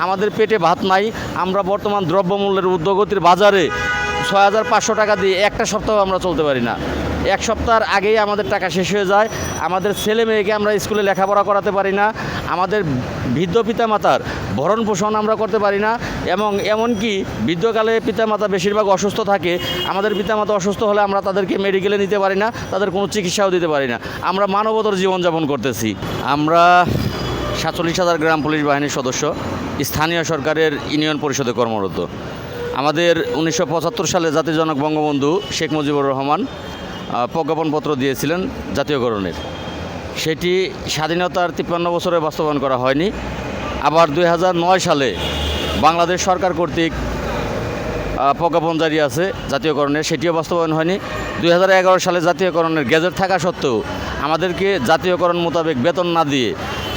আমাদের পেটে ভাত নাই। আমরা বর্তমান দ্রব্যমূল্যের ঊর্ধ্বগতির বাজারে 6,500 টাকা দিয়ে একটা সপ্তাহ আমরা চলতে পারি না। এক সপ্তাহের আগেই আমাদের টাকা শেষ হয়ে যায়। আমাদের ছেলে মেয়েকে আমরা স্কুলে লেখাপড়া করাতে পারি না। আমাদের বৃদ্ধ পিতামাতার ভরণ পোষণ আমরা করতে পারি না। এবং এমনকি বৃদ্ধকালে পিতামাতা বেশিরভাগ অসুস্থ থাকে। আমাদের পিতামাতা অসুস্থ হলে আমরা তাদেরকে মেডিকেলে নিতে পারি না, তাদের কোনো চিকিৎসাও দিতে পারি না। আমরা মানবতর জীবনযাপন করতেছি। আমরা 47,000 গ্রাম পুলিশ বাহিনীর সদস্য, স্থানীয় সরকারের ইউনিয়ন পরিষদে কর্মরত। আমাদের 1975 সালে জাতির জনক বঙ্গবন্ধু শেখ মুজিবুর রহমান প্রজ্ঞাপনপত্র দিয়েছিলেন জাতীয়করণের। সেটি স্বাধীনতার 53 বছরে বাস্তবায়ন করা হয়নি। আবার 2009 সালে বাংলাদেশ সরকার কর্তৃক প্রজ্ঞাপন জারি আছে জাতীয়করণের, সেটিও বাস্তবায়ন হয়নি। 2011 সালে জাতীয়করণের গেজেট থাকা সত্ত্বেও আমাদেরকে জাতীয়করণ মোতাবেক বেতন না দিয়ে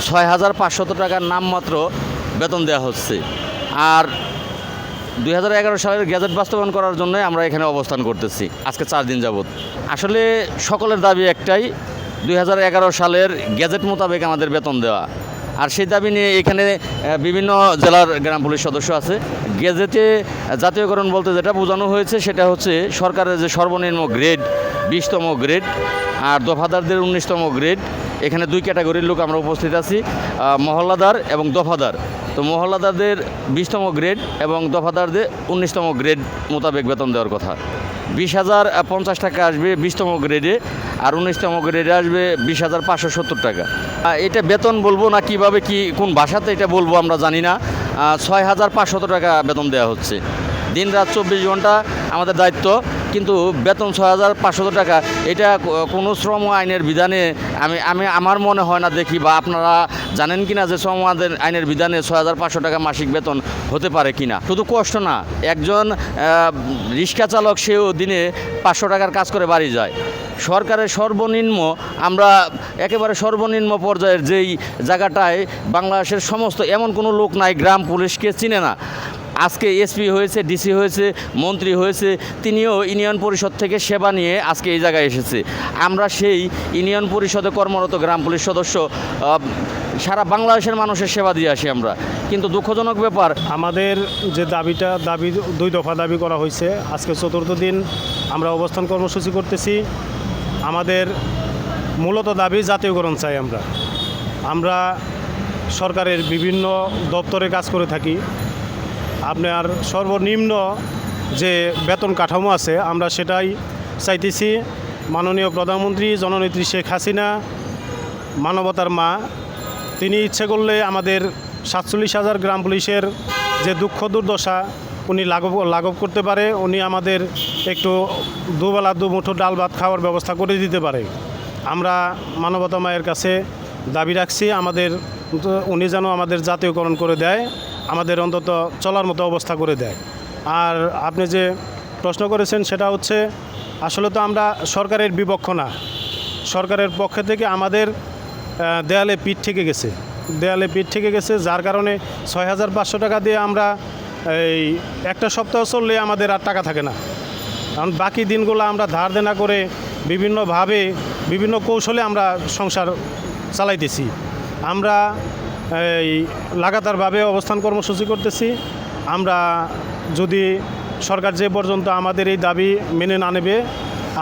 6,500 টাকার নামমাত্র বেতন দেওয়া হচ্ছে। আর 2011 সালের গেজেট বাস্তবায়ন করার জন্য আমরা এখানে অবস্থান করতেছি আজকে 4 দিন যাবৎ। আসলে সকলের দাবি একটাই, 2011 সালের গেজেট মোতাবেক আমাদের বেতন দেওয়া। আর সেই দাবি নিয়ে এখানে বিভিন্ন জেলার গ্রাম পুলিশ সদস্য আছে। গেজেটে জাতীয়করণ বলতে যেটা বোঝানো হয়েছে সেটা হচ্ছে সরকারের যে সর্বনিম্ন গ্রেড 20তম গ্রেড আর দফাদারদের 19তম গ্রেড। এখানে 2 ক্যাটাগরির লোক আমরা উপস্থিত আছি, মহল্লাদার এবং দফাদার। তো মহল্লাদারদের 20তম গ্রেড এবং দফাদারদের 19তম গ্রেড মোতাবেক বেতন দেওয়ার কথা। 20,050 টাকা আসবে 20তম গ্রেডে, আর 19তম গ্রেডে আসবে 20,570 টাকা। এটা বেতন বলবো না কিভাবে কোন ভাষাতে এটা বলবো আমরা জানি না। 6,500 টাকা বেতন দেওয়া হচ্ছে। দিন রাত 24 ঘন্টা আমাদের দায়িত্ব, কিন্তু বেতন 6,500 টাকা এটা কোনো শ্রম আইনের বিধানে আমার মনে হয় না দেখি, বা আপনারা জানেন কি না যে শ্রম আইনের বিধানে 6,500 টাকা মাসিক বেতন হতে পারে কি না। শুধু কষ্ট না, একজন রিক্সা চালক সেও দিনে 500 টাকার কাজ করে বাড়ি যায়। সরকারের সর্বনিম্ন আমরা একেবারে সর্বনিম্ন পর্যায়ের যেই জায়গাটায় বাংলাদেশের সমস্ত এমন কোনো লোক নাই গ্রাম পুলিশকে চিনে না। আজকে এসপি হয়েছে, ডিসি হয়েছে, মন্ত্রী হয়েছে, তিনিও ইউনিয়ন পরিষদ থেকে সেবা নিয়ে আজকে এই জায়গায় এসেছে। আমরা সেই ইউনিয়ন পরিষদে কর্মরত গ্রাম পুলিশ সদস্য সারা বাংলাদেশের মানুষের সেবা দিয়ে আসি আমরা। কিন্তু দুঃখজনক ব্যাপার, আমাদের যে দাবি 2 দফা দাবি করা হয়েছে। আজকে 4র্থ দিন আমরা অবস্থান কর্মসূচি করতেছি। আমাদের মূলত দাবি জাতীয়করণ চাই। আমরা সরকারের বিভিন্ন দপ্তরে কাজ করে থাকি। আপনার সর্বনিম্ন যে বেতন কাঠামো আছে আমরা সেটাই চাইতেছি। মাননীয় প্রধানমন্ত্রী জননেত্রী শেখ হাসিনা, মানবতার মা, তিনি ইচ্ছে করলে আমাদের 47,000 গ্রাম পুলিশের যে দুঃখ দুর্দশা উনি লাঘব করতে পারে। উনি আমাদের একটু দুবেলা দুমুঠো ডাল ভাত খাওয়ার ব্যবস্থা করে দিতে পারে। আমরা মানবতা মায়ের কাছে দাবি রাখছি উনি যেন আমাদের জাতীয়করণ করে দেয়, আমাদের অন্তত চলার মতো অবস্থা করে দেয়। আর আপনি যে প্রশ্ন করেছেন সেটা হচ্ছে, আসলে তো আমরা সরকারের বিপক্ষ না। সরকারের পক্ষ থেকে আমাদের দেয়ালে পিঠ ঠেকে গেছে, যার কারণে 6,500 টাকা দিয়ে আমরা এই একটা সপ্তাহ চললে আমাদের আর টাকা থাকে না। কারণ বাকি দিনগুলো আমরা ধার দেনা করে বিভিন্নভাবে বিভিন্ন কৌশলে আমরা সংসার চালাইতেছি। আমরা এই লাগাতারভাবে অবস্থান কর্মসূচি করতেছি। আমরা যদি সরকার যে পর্যন্ত আমাদের এই দাবি মেনে না নেবে,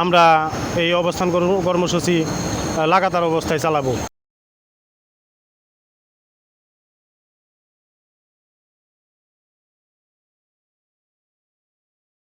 আমরা এই অবস্থান কর্মসূচি লাগাতার অবস্থায় চালাবো।